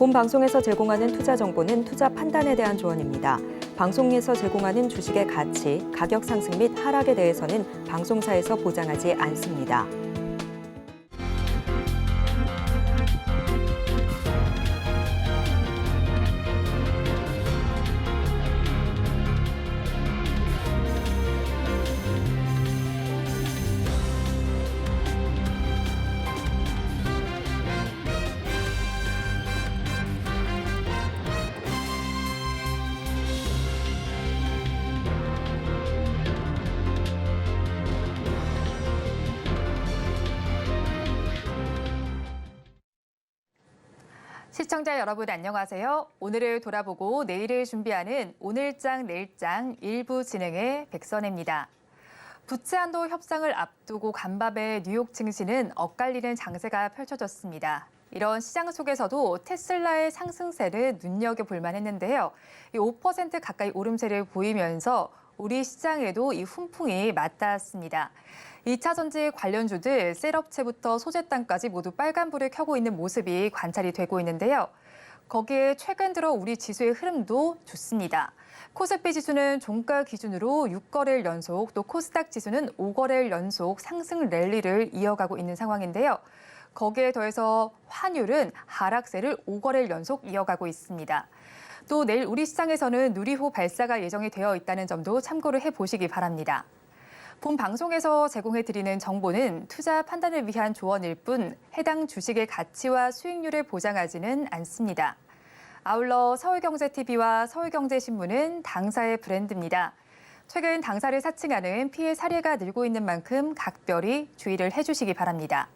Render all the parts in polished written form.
본 방송에서 제공하는 투자 정보는 투자 판단에 대한 조언입니다. 방송에서 제공하는 주식의 가치, 가격 상승 및 하락에 대해서는 방송사에서 보장하지 않습니다. 시청자 여러분 안녕하세요. 오늘을 돌아보고 내일을 준비하는 오늘장 내일장 일부 진행의 백선혜입니다. 부채 한도 협상을 앞두고 간밤에 뉴욕 증시는 엇갈리는 장세가 펼쳐졌습니다. 이런 시장 속에서도 테슬라의 상승세를 눈여겨볼 만했는데요. 5% 가까이 오름세를 보이면서 우리 시장에도 이 훈풍이 맞닿았습니다. 2차 전지 관련주들 셀업체부터 소재단까지 모두 빨간불을 켜고 있는 모습이 관찰이 되고 있는데요. 거기에 최근 들어 우리 지수의 흐름도 좋습니다. 코스피 지수는 종가 기준으로 6거래일 연속, 또 코스닥 지수는 5거래일 연속 상승 랠리를 이어가고 있는 상황인데요. 거기에 더해서 환율은 하락세를 5거래일 연속 이어가고 있습니다. 또 내일 우리 시장에서는 누리호 발사가 예정이 되어 있다는 점도 참고를 해보시기 바랍니다. 본 방송에서 제공해드리는 정보는 투자 판단을 위한 조언일 뿐 해당 주식의 가치와 수익률을 보장하지는 않습니다. 아울러 서울경제TV와 서울경제신문은 당사의 브랜드입니다. 최근 당사를 사칭하는 피해 사례가 늘고 있는 만큼 각별히 주의를 해주시기 바랍니다.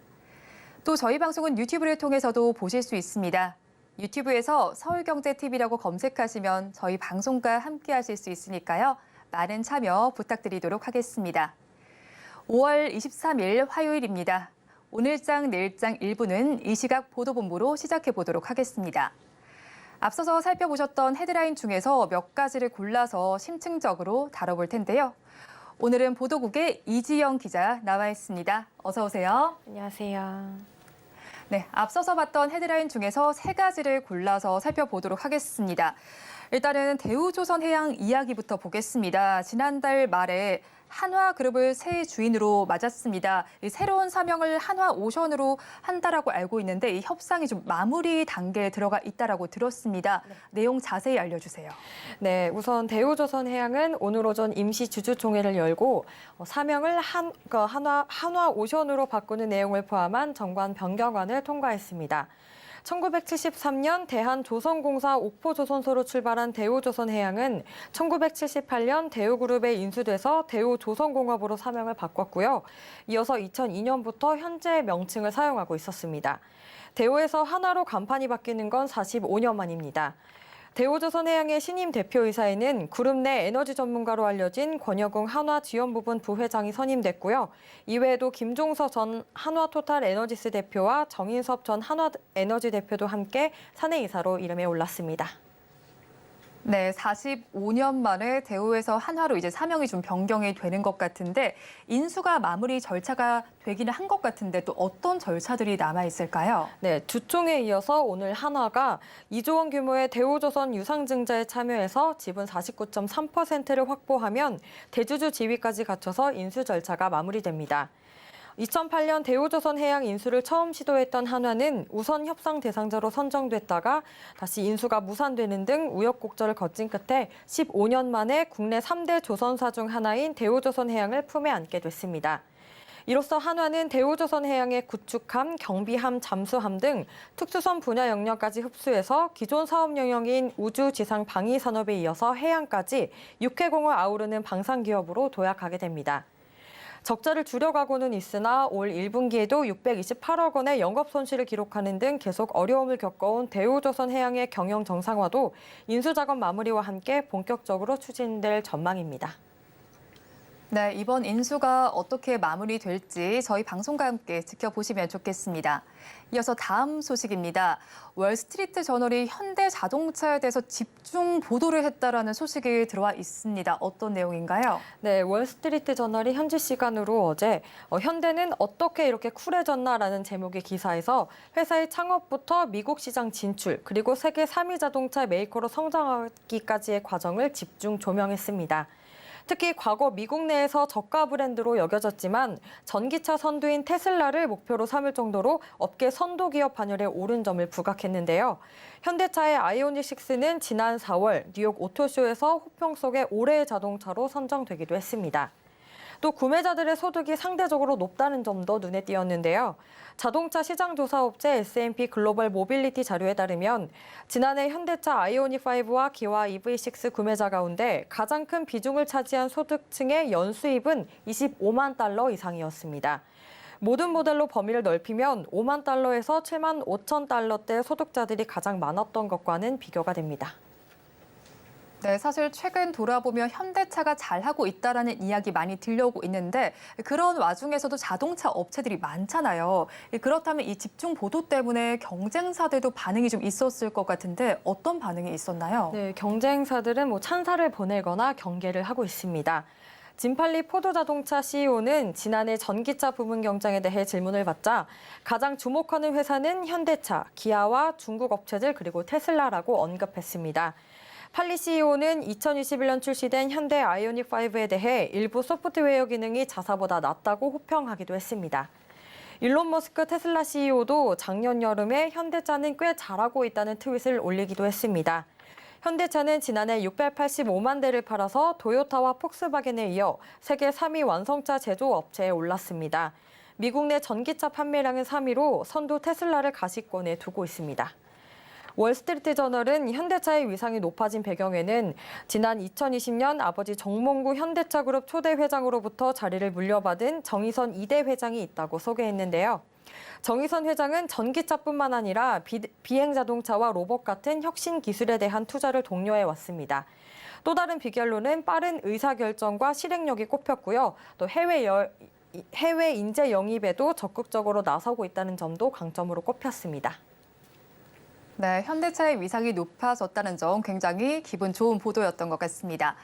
또 저희 방송은 유튜브를 통해서도 보실 수 있습니다. 유튜브에서 서울경제TV라고 검색하시면 저희 방송과 함께 하실 수 있으니까요. 많은 참여 부탁드리도록 하겠습니다. 5월 23일 화요일입니다. 오늘장 내일장 1부는 이 시각 보도본부로 시작해 보도록 하겠습니다. 앞서서 살펴보셨던 헤드라인 중에서 몇 가지를 골라서 심층적으로 다뤄볼 텐데요. 오늘은 보도국의 이지영 기자 나와 있습니다. 어서 오세요. 안녕하세요. 네, 앞서서 봤던 헤드라인 중에서 세 가지를 골라서 살펴보도록 하겠습니다. 일단은 대우조선해양 이야기부터 보겠습니다. 지난달 말에 한화그룹을 새 주인으로 맞았습니다. 이 새로운 사명을 한화오션으로 한다라고 알고 있는데 이 협상이 좀 마무리 단계에 들어가 있다라고 들었습니다. 내용 자세히 알려주세요. 네, 우선 대우조선해양은 오늘 오전 임시 주주총회를 열고 사명을 한화오션으로 바꾸는 내용을 포함한 정관 변경안을 통과했습니다. 1973년 대한조선공사 옥포조선소로 출발한 대우조선해양은 1978년 대우그룹에 인수돼서 대우조선공업으로 사명을 바꿨고요. 이어서 2002년부터 현재 명칭을 사용하고 있었습니다. 대우에서 한화로 간판이 바뀌는 건 45년 만입니다. 대우조선해양의 신임 대표이사에는 그룹 내 에너지 전문가로 알려진 권여궁 한화지원부분 부회장이 선임됐고요. 이외에도 김종서 전 한화토탈에너지스 대표와 정인섭 전 한화에너지 대표도 함께 사내이사로 이름에 올랐습니다. 네, 45년 만에 대우에서 한화로 이제 사명이 좀 변경이 되는 것 같은데 인수가 마무리 절차가 되기는 한 것 같은데 또 어떤 절차들이 남아 있을까요? 네, 주총에 이어서 오늘 한화가 2조 원 규모의 대우조선 유상증자에 참여해서 지분 49.3%를 확보하면 대주주 지위까지 갖춰서 인수 절차가 마무리됩니다. 2008년 대우조선해양 인수를 처음 시도했던 한화는 우선 협상 대상자로 선정됐다가 다시 인수가 무산되는 등 우여곡절을 거친 끝에 15년 만에 국내 3대 조선사 중 하나인 대우조선해양을 품에 안게 됐습니다. 이로써 한화는 대우조선해양의 구축함, 경비함, 잠수함 등 특수선 분야 영역까지 흡수해서 기존 사업 영역인 우주, 지상, 방위 산업에 이어서 해양까지 육해공을 아우르는 방산기업으로 도약하게 됩니다. 적자를 줄여가고는 있으나 올 1분기에도 628억 원의 영업 손실을 기록하는 등 계속 어려움을 겪어온 대우조선해양의 경영 정상화도 인수작업 마무리와 함께 본격적으로 추진될 전망입니다. 네, 이번 인수가 어떻게 마무리될지 저희 방송과 함께 지켜보시면 좋겠습니다. 이어서 다음 소식입니다. 월스트리트 저널이 현대자동차에 대해서 집중 보도를 했다라는 소식이 들어와 있습니다. 어떤 내용인가요? 네, 월스트리트 저널이 현지 시간으로 어제 현대는 어떻게 이렇게 쿨해졌나라는 제목의 기사에서 회사의 창업부터 미국 시장 진출, 그리고 세계 3위 자동차 메이커로 성장하기까지의 과정을 집중 조명했습니다. 특히 과거 미국 내에서 저가 브랜드로 여겨졌지만 전기차 선두인 테슬라를 목표로 삼을 정도로 업계 선도 기업 반열에 오른 점을 부각했는데요. 현대차의 아이오닉 6는 지난 4월 뉴욕 오토쇼에서 호평 속의 올해의 자동차로 선정되기도 했습니다. 또 구매자들의 소득이 상대적으로 높다는 점도 눈에 띄었는데요. 자동차 시장 조사 업체 S&P 글로벌 모빌리티 자료에 따르면 지난해 현대차 아이오닉5와 기아 EV6 구매자 가운데 가장 큰 비중을 차지한 소득층의 연수입은 25만 달러 이상이었습니다. 모든 모델로 범위를 넓히면 5만 달러에서 7만 5천 달러대 소득자들이 가장 많았던 것과는 비교가 됩니다. 네, 사실 최근 돌아보면 현대차가 잘하고 있다라는 이야기 많이 들려오고 있는데 그런 와중에서도 자동차 업체들이 많잖아요. 그렇다면 이 집중 보도 때문에 경쟁사들도 반응이 좀 있었을 것 같은데 어떤 반응이 있었나요? 네, 경쟁사들은 찬사를 보내거나 경계를 하고 있습니다. 진팔리 포도자동차 CEO는 지난해 전기차 부문 경쟁에 대해 질문을 받자 가장 주목하는 회사는 현대차, 기아와 중국 업체들 그리고 테슬라라고 언급했습니다. 팔리 CEO는 2021년 출시된 현대 아이오닉5에 대해 일부 소프트웨어 기능이 자사보다 낫다고 호평하기도 했습니다. 일론 머스크 테슬라 CEO도 작년 여름에 현대차는 꽤 잘하고 있다는 트윗을 올리기도 했습니다. 현대차는 지난해 685만 대를 팔아서 도요타와 폭스바겐에 이어 세계 3위 완성차 제조 업체에 올랐습니다. 미국 내 전기차 판매량은 3위로 선두 테슬라를 가시권에 두고 있습니다. 월스트리트 저널은 현대차의 위상이 높아진 배경에는 지난 2020년 아버지 정몽구 현대차그룹 초대 회장으로부터 자리를 물려받은 정의선 2대 회장이 있다고 소개했는데요. 정의선 회장은 전기차뿐만 아니라 비행자동차와 로봇 같은 혁신 기술에 대한 투자를 독려해 왔습니다. 또 다른 비결로는 빠른 의사결정과 실행력이 꼽혔고요. 또 해외 인재 영입에도 적극적으로 나서고 있다는 점도 강점으로 꼽혔습니다. 네, 현대차의 위상이 높아졌다는 점 굉장히 기분 좋은 보도였던 것 같습니다.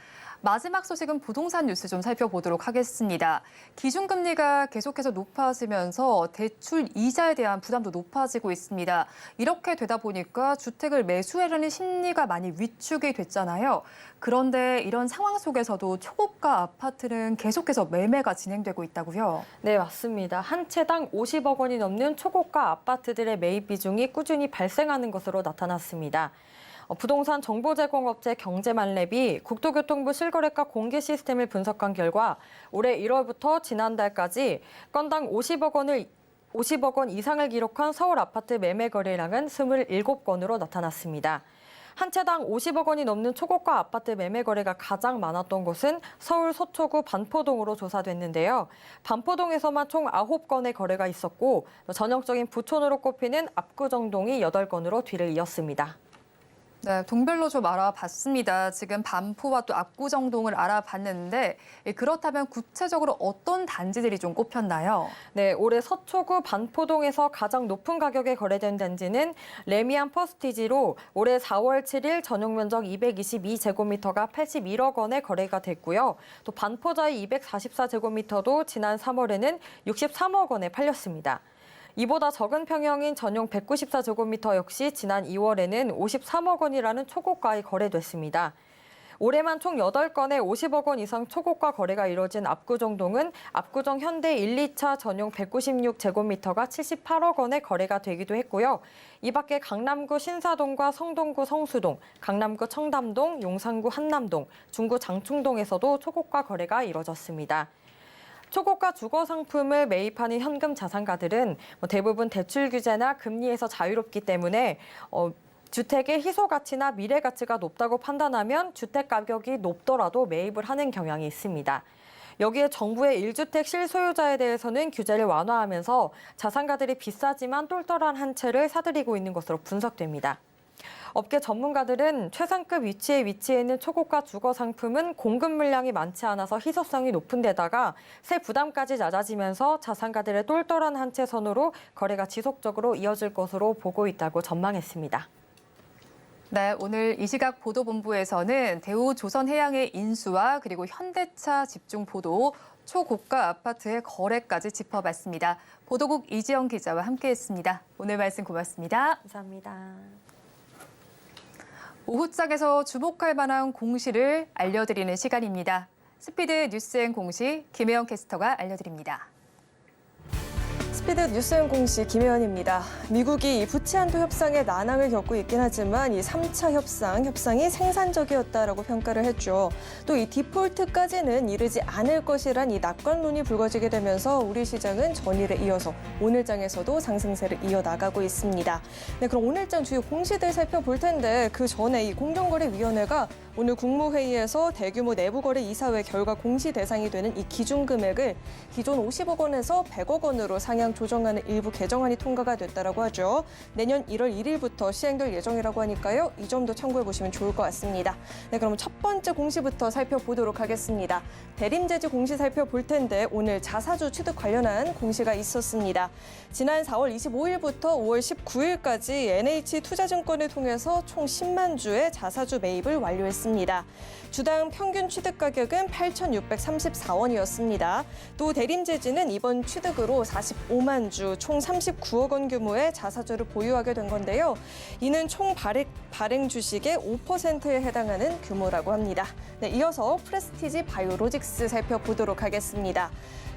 마지막 소식은 부동산 뉴스 좀 살펴보도록 하겠습니다. 기준금리가 계속해서 높아지면서 대출 이자에 대한 부담도 높아지고 있습니다. 이렇게 되다 보니까 주택을 매수하려는 심리가 많이 위축이 됐잖아요. 그런데 이런 상황 속에서도 초고가 아파트는 계속해서 매매가 진행되고 있다고요? 네, 맞습니다. 한 채당 50억 원이 넘는 초고가 아파트들의 매입 비중이 꾸준히 발생하는 것으로 나타났습니다. 부동산 정보제공업체 경제만렙이 국토교통부 실거래가 공개 시스템을 분석한 결과 올해 1월부터 지난달까지 건당 50억 원 이상을 기록한 서울 아파트 매매 거래량은 27건으로 나타났습니다. 한 채당 50억 원이 넘는 초고가 아파트 매매 거래가 가장 많았던 곳은 서울 서초구 반포동으로 조사됐는데요. 반포동에서만 총 9건의 거래가 있었고 전형적인 부촌으로 꼽히는 압구정동이 8건으로 뒤를 이었습니다. 네, 동별로 좀 알아봤습니다. 지금 반포와 또 압구정동을 알아봤는데 그렇다면 구체적으로 어떤 단지들이 좀 꼽혔나요? 네, 올해 서초구 반포동에서 가장 높은 가격에 거래된 단지는 레미안 퍼스티지로 올해 4월 7일 전용 면적 222제곱미터가 81억 원에 거래가 됐고요. 또 반포자이 244제곱미터도 지난 3월에는 63억 원에 팔렸습니다. 이보다 적은 평형인 전용 194제곱미터 역시 지난 2월에는 53억 원이라는 초고가에 거래됐습니다. 올해만 총 8건의 50억 원 이상 초고가 거래가 이뤄진 압구정동은 압구정 현대 1, 2차 전용 196제곱미터가 78억 원에 거래가 되기도 했고요. 이 밖에 강남구 신사동과 성동구 성수동, 강남구 청담동, 용산구 한남동, 중구 장충동에서도 초고가 거래가 이뤄졌습니다. 초고가 주거 상품을 매입하는 현금 자산가들은 대부분 대출 규제나 금리에서 자유롭기 때문에 주택의 희소 가치나 미래 가치가 높다고 판단하면 주택 가격이 높더라도 매입을 하는 경향이 있습니다. 여기에 정부의 1주택 실소유자에 대해서는 규제를 완화하면서 자산가들이 비싸지만 똘똘한 한 채를 사들이고 있는 것으로 분석됩니다. 업계 전문가들은 최상급 위치에 위치해 있는 초고가 주거 상품은 공급 물량이 많지 않아서 희소성이 높은 데다가 세 부담까지 낮아지면서 자산가들의 똘똘한 한 채선으로 거래가 지속적으로 이어질 것으로 보고 있다고 전망했습니다. 네, 오늘 이 시각 보도본부에서는 대우조선해양의 인수와 그리고 현대차 집중 보도, 초고가 아파트의 거래까지 짚어봤습니다. 보도국 이지영 기자와 함께했습니다. 오늘 말씀 고맙습니다. 감사합니다. 오후장에서 주목할 만한 공시를 알려드리는 시간입니다. 스피드 뉴스엔 공시 김혜영 캐스터가 알려드립니다. 스피드 뉴스엔 공시 김혜연입니다. 미국이 이 부채 한도 협상에 난항을 겪고 있긴 하지만 이 3차 협상이 생산적이었다라고 평가를 했죠. 또 이 디폴트까지는 이르지 않을 것이란 이 낙관론이 불거지게 되면서 우리 시장은 전일에 이어서 오늘장에서도 상승세를 이어나가고 있습니다. 네, 그럼 오늘장 주요 공시들 살펴볼 텐데 그 전에 이 공정거래위원회가 오늘 국무회의에서 대규모 내부거래 이사회 결과 공시 대상이 되는 이 기준금액을 기존 50억 원에서 100억 원으로 상향 조정하는 일부 개정안이 통과가 됐다라고 하죠. 내년 1월 1일부터 시행될 예정이라고 하니까요. 이 점도 참고해 보시면 좋을 것 같습니다. 네, 그럼 첫 번째 공시부터 살펴보도록 하겠습니다. 대림제지 공시 살펴볼 텐데 오늘 자사주 취득 관련한 공시가 있었습니다. 지난 4월 25일부터 5월 19일까지 NH투자증권을 통해서 총 10만 주의 자사주 매입을 완료했습니다. 주당 평균 취득 가격은 8,634원이었습니다. 또 대림제지는 이번 취득으로 45만 주, 총 39억 원 규모의 자사주를 보유하게 된 건데요. 이는 총 발행 주식의 5%에 해당하는 규모라고 합니다. 네, 이어서 프레스티지 바이오로직스 살펴보도록 하겠습니다.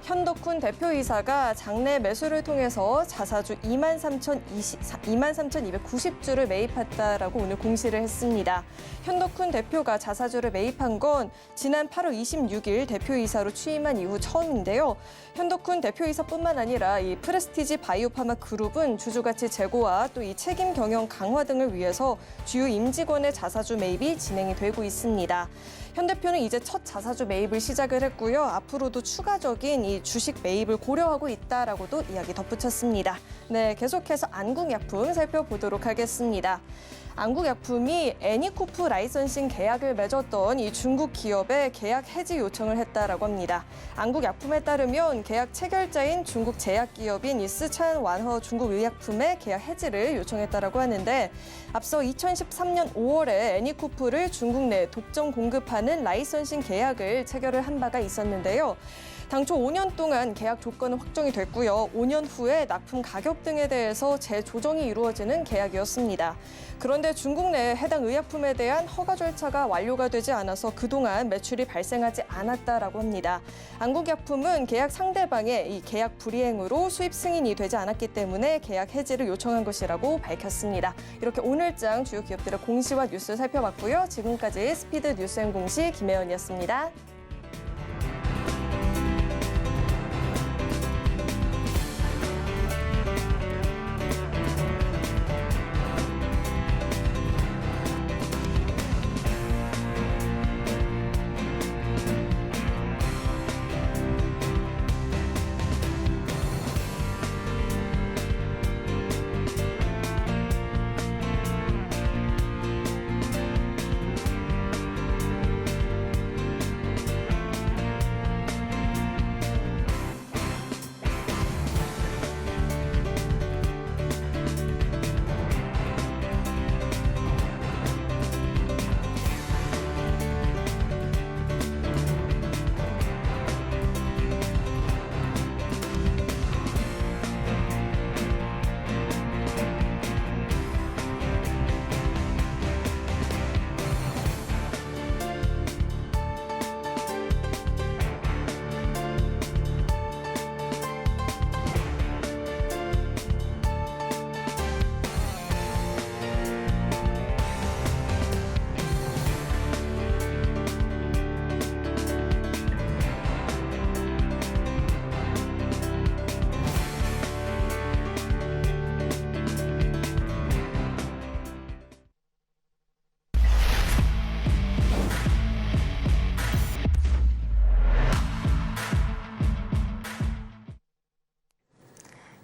현덕훈 대표이사가 장내 매수를 통해서 자사주 23,290주를 매입했다라고 오늘 공시를 했습니다. 현덕훈 대표가 자사주를 매입한 건 지난 8월 26일 대표이사로 취임한 이후 처음인데요. 현덕훈 대표이사뿐만 아니라 이 프레스티지 바이오파마 그룹은 주주가치 제고와 또 이 책임 경영 강화 등을 위해서 주요 임직원의 자사주 매입이 진행이 되고 있습니다. 현 대표는 이제 첫 자사주 매입을 시작을 했고요. 앞으로도 추가적인 이 주식 매입을 고려하고 있다라고도 이야기 덧붙였습니다. 네, 계속해서 안국약품 살펴보도록 하겠습니다. 안국약품이 애니코프 라이선싱 계약을 맺었던 이 중국 기업에 계약 해지 요청을 했다라고 합니다. 안국약품에 따르면 계약 체결자인 중국 제약기업인 이 스촨 완허 중국의약품의 계약 해지를 요청했다라고 하는데 앞서 2013년 5월에 애니코프를 중국 내 독점 공급하는 라이선싱 계약을 체결을 한 바가 있었는데요. 당초 5년 동안 계약 조건은 확정이 됐고요. 5년 후에 납품 가격 등에 대해서 재조정이 이루어지는 계약이었습니다. 그런데 중국 내 해당 의약품에 대한 허가 절차가 완료가 되지 않아서 그동안 매출이 발생하지 않았다라고 합니다. 안국약품은 계약 상대방의 이 계약 불이행으로 수입 승인이 되지 않았기 때문에 계약 해지를 요청한 것이라고 밝혔습니다. 이렇게 오늘장 주요 기업들의 공시와 뉴스 살펴봤고요. 지금까지 스피드 뉴스앤 공시 김혜연이었습니다.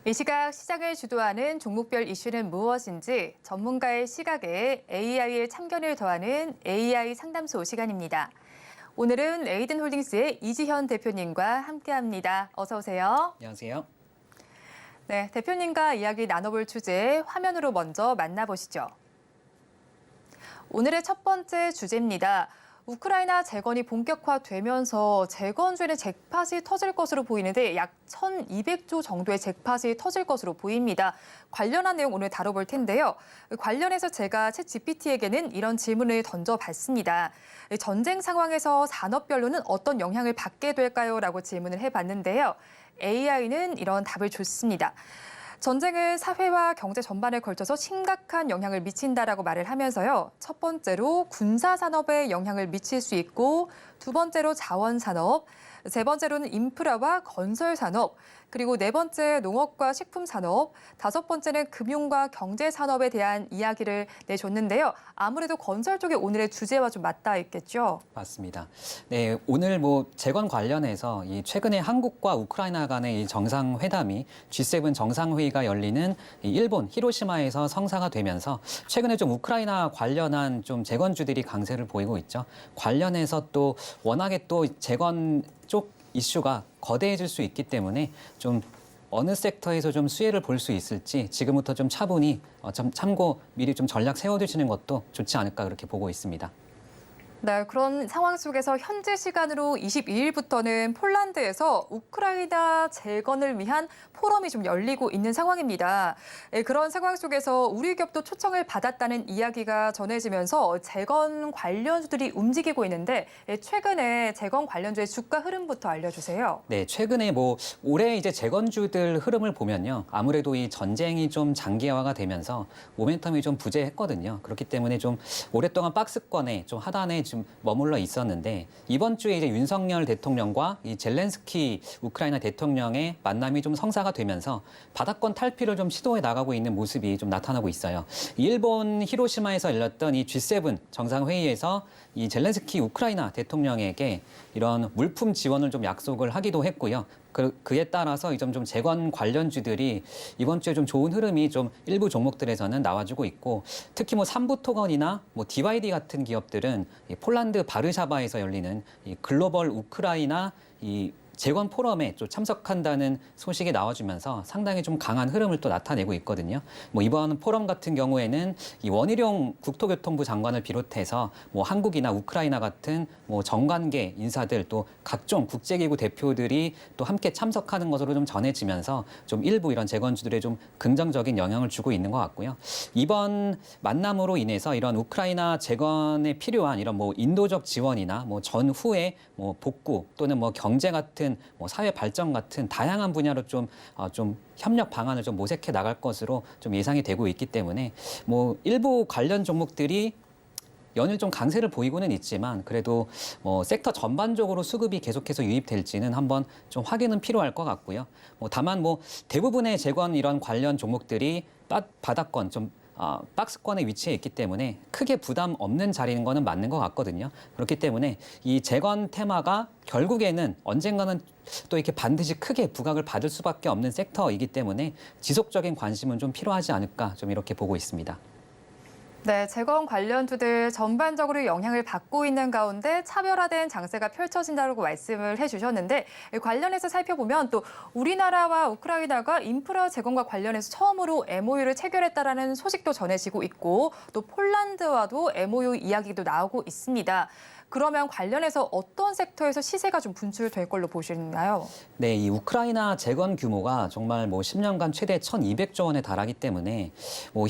이 시각 시장을 주도하는 종목별 이슈는 무엇인지 전문가의 시각에 AI의 참견을 더하는 AI 상담소 시간입니다. 오늘은 에이든홀딩스의 이지현 대표님과 함께합니다. 어서 오세요. 안녕하세요. 네, 대표님과 이야기 나눠볼 주제 화면으로 먼저 만나보시죠. 오늘의 첫 번째 주제입니다. 우크라이나 재건이 본격화되면서 재건주에는 잭팟이 터질 것으로 보이는데 약 1,200조 정도의 잭팟이 터질 것으로 보입니다. 관련한 내용 오늘 다뤄볼 텐데요. 관련해서 제가 챗GPT에게는 이런 질문을 던져봤습니다. 전쟁 상황에서 산업별로는 어떤 영향을 받게 될까요? 라고 질문을 해봤는데요. AI는 이런 답을 줬습니다. 전쟁은 사회와 경제 전반에 걸쳐서 심각한 영향을 미친다라고 말을 하면서요. 첫 번째로 군사 산업에 영향을 미칠 수 있고 두 번째로 자원 산업, 세 번째로는 인프라와 건설 산업, 그리고 네 번째 농업과 식품 산업, 다섯 번째는 금융과 경제 산업에 대한 이야기를 내줬는데요. 아무래도 건설 쪽이 오늘의 주제와 좀 맞닿아 있겠죠. 맞습니다. 네, 오늘 재건 관련해서 이 최근에 한국과 우크라이나 간의 이 정상회담이 G7 정상회의가 열리는 이 일본 히로시마에서 성사가 되면서 최근에 좀 우크라이나 관련한 좀 재건주들이 강세를 보이고 있죠. 관련해서 또 워낙에 또 재건 쪽 이슈가 거대해질 수 있기 때문에 좀 어느 섹터에서 좀 수혜를 볼 수 있을지 지금부터 좀 차분히 참고 미리 좀 전략 세워두시는 것도 좋지 않을까 그렇게 보고 있습니다. 네, 그런 상황 속에서 현재 시간으로 22일부터는 폴란드에서 우크라이나 재건을 위한 포럼이 좀 열리고 있는 상황입니다. 그런 상황 속에서 우리 기업도 초청을 받았다는 이야기가 전해지면서 재건 관련주들이 움직이고 있는데 최근에 재건 관련주의 주가 흐름부터 알려주세요. 네, 최근에 올해 이제 재건주들 흐름을 보면요. 아무래도 이 전쟁이 좀 장기화가 되면서 모멘텀이 좀 부재했거든요. 그렇기 때문에 좀 오랫동안 박스권에 좀 하단에 좀 머물러 있었는데 이번 주에 이제 윤석열 대통령과 이 젤렌스키 우크라이나 대통령의 만남이 좀 성사가 되면서 바닥권 탈피를 좀 시도해 나가고 있는 모습이 좀 나타나고 있어요. 일본 히로시마에서 열렸던 이 G7 정상회의에서 이 젤렌스키 우크라이나 대통령에게 이런 물품 지원을 좀 약속을 하기도 했고요. 그에 따라서 좀 재건 관련주들이 이번 주에 좀 좋은 흐름이 좀 일부 종목들에서는 나와주고 있고 특히 삼부토건이나 DYD 같은 기업들은 이 폴란드 바르샤바에서 열리는 이 글로벌 우크라이나 이 재건 포럼에 좀 참석한다는 소식이 나와주면서 상당히 좀 강한 흐름을 또 나타내고 있거든요. 이번 포럼 같은 경우에는 이 원희룡 국토교통부 장관을 비롯해서 한국이나 우크라이나 같은 정관계 인사들 또 각종 국제기구 대표들이 또 함께 참석하는 것으로 좀 전해지면서 좀 일부 이런 재건주들에 좀 긍정적인 영향을 주고 있는 것 같고요. 이번 만남으로 인해서 이런 우크라이나 재건에 필요한 이런 인도적 지원이나 전후의 복구 또는 경제 같은 사회 발전 같은 다양한 분야로 좀 협력 방안을 좀 모색해 나갈 것으로 좀 예상이 되고 있기 때문에 일부 관련 종목들이 연일 좀 강세를 보이고는 있지만 그래도 섹터 전반적으로 수급이 계속해서 유입될지는 한번 좀 확인은 필요할 것 같고요. 다만 대부분의 재건 이런 관련 종목들이 바닥권 박스권에 위치해 있기 때문에 크게 부담 없는 자리인 거는 맞는 것 같거든요. 그렇기 때문에 이 재건 테마가 결국에는 언젠가는 또 이렇게 반드시 크게 부각을 받을 수밖에 없는 섹터이기 때문에 지속적인 관심은 좀 필요하지 않을까 좀 이렇게 보고 있습니다. 네, 재건 관련주들 전반적으로 영향을 받고 있는 가운데 차별화된 장세가 펼쳐진다고 말씀을 해주셨는데 관련해서 살펴보면 또 우리나라와 우크라이나가 인프라 재건과 관련해서 처음으로 MOU를 체결했다라는 소식도 전해지고 있고 또 폴란드와도 MOU 이야기도 나오고 있습니다. 그러면 관련해서 어떤 섹터에서 시세가 좀 분출될 걸로 보시나요? 네, 이 우크라이나 재건 규모가 정말 10년간 최대 1,200조 원에 달하기 때문에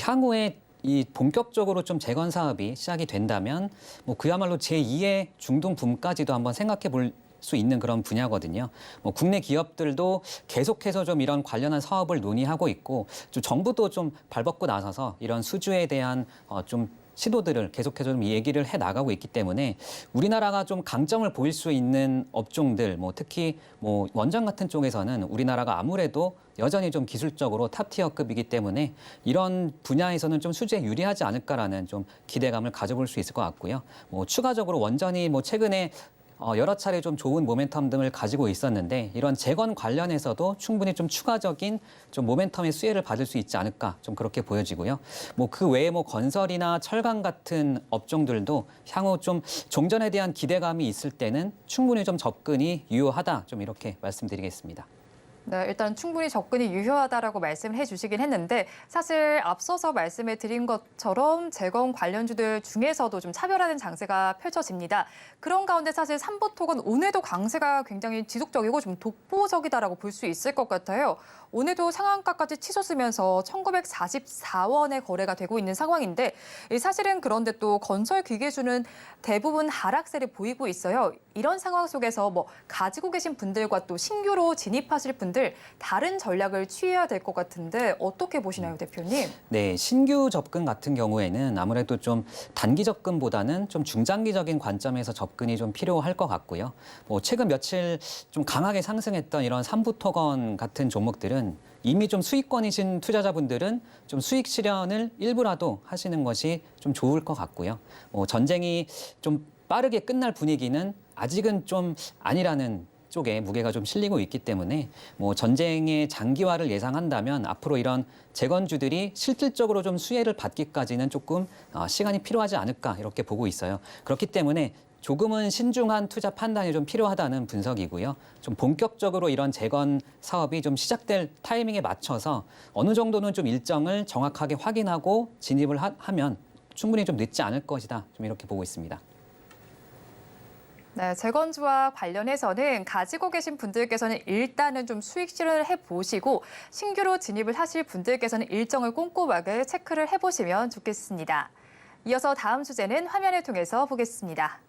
향후에 이 본격적으로 좀 재건 사업이 시작이 된다면 그야말로 제2의 중동 붐까지도 한번 생각해 볼 수 있는 그런 분야거든요. 국내 기업들도 계속해서 좀 이런 관련한 사업을 논의하고 있고 좀 정부도 좀 발벗고 나서서 이런 수주에 대한 좀 시도들을 계속해서 좀 얘기를 해 나가고 있기 때문에 우리나라가 좀 강점을 보일 수 있는 업종들, 특히 원전 같은 쪽에서는 우리나라가 아무래도 여전히 좀 기술적으로 탑티어급이기 때문에 이런 분야에서는 좀 수주에 유리하지 않을까라는 좀 기대감을 가져볼 수 있을 것 같고요. 추가적으로 원전이 최근에 여러 차례 좀 좋은 모멘텀 등을 가지고 있었는데 이런 재건 관련해서도 충분히 좀 추가적인 좀 모멘텀의 수혜를 받을 수 있지 않을까 좀 그렇게 보여지고요. 뭐 그 외에 뭐 건설이나 철강 같은 업종들도 향후 좀 종전에 대한 기대감이 있을 때는 충분히 좀 접근이 유효하다 좀 이렇게 말씀드리겠습니다. 네, 일단 충분히 접근이 유효하다라고 말씀을 해주시긴 했는데 사실 앞서서 말씀해 드린 것처럼 재건 관련주들 중에서도 좀 차별화된 장세가 펼쳐집니다. 그런 가운데 사실 삼보톡은 오늘도 강세가 굉장히 지속적이고 좀 독보적이다라고 볼 수 있을 것 같아요. 오늘도 상한가까지 치솟으면서 1944원에 거래가 되고 있는 상황인데 사실은 그런데 또 건설 기계주는 대부분 하락세를 보이고 있어요. 이런 상황 속에서 뭐 가지고 계신 분들과 또 신규로 진입하실 분들 다른 전략을 취해야 될 것 같은데 어떻게 보시나요, 대표님? 네, 신규 접근 같은 경우에는 아무래도 좀 단기 접근보다는 좀 중장기적인 관점에서 접근이 좀 필요할 것 같고요. 뭐 최근 며칠 좀 강하게 상승했던 이런 삼부토건 같은 종목들은 이미 좀 수익권이신 투자자분들은 좀 수익 실현을 일부라도 하시는 것이 좀 좋을 것 같고요. 뭐 전쟁이 좀 빠르게 끝날 분위기는 아직은 좀 아니라는 쪽에 무게가 좀 실리고 있기 때문에 뭐 전쟁의 장기화를 예상한다면 앞으로 이런 재건주들이 실질적으로 좀 수혜를 받기까지는 조금 시간이 필요하지 않을까 이렇게 보고 있어요. 그렇기 때문에 조금은 신중한 투자 판단이 좀 필요하다는 분석이고요. 좀 본격적으로 이런 재건 사업이 좀 시작될 타이밍에 맞춰서 어느 정도는 좀 일정을 정확하게 확인하고 진입을 하면 충분히 좀 늦지 않을 것이다. 좀 이렇게 보고 있습니다. 네, 재건주와 관련해서는 가지고 계신 분들께서는 일단은 좀 수익 실현을 해보시고 신규로 진입을 하실 분들께서는 일정을 꼼꼼하게 체크를 해보시면 좋겠습니다. 이어서 다음 주제는 화면을 통해서 보겠습니다.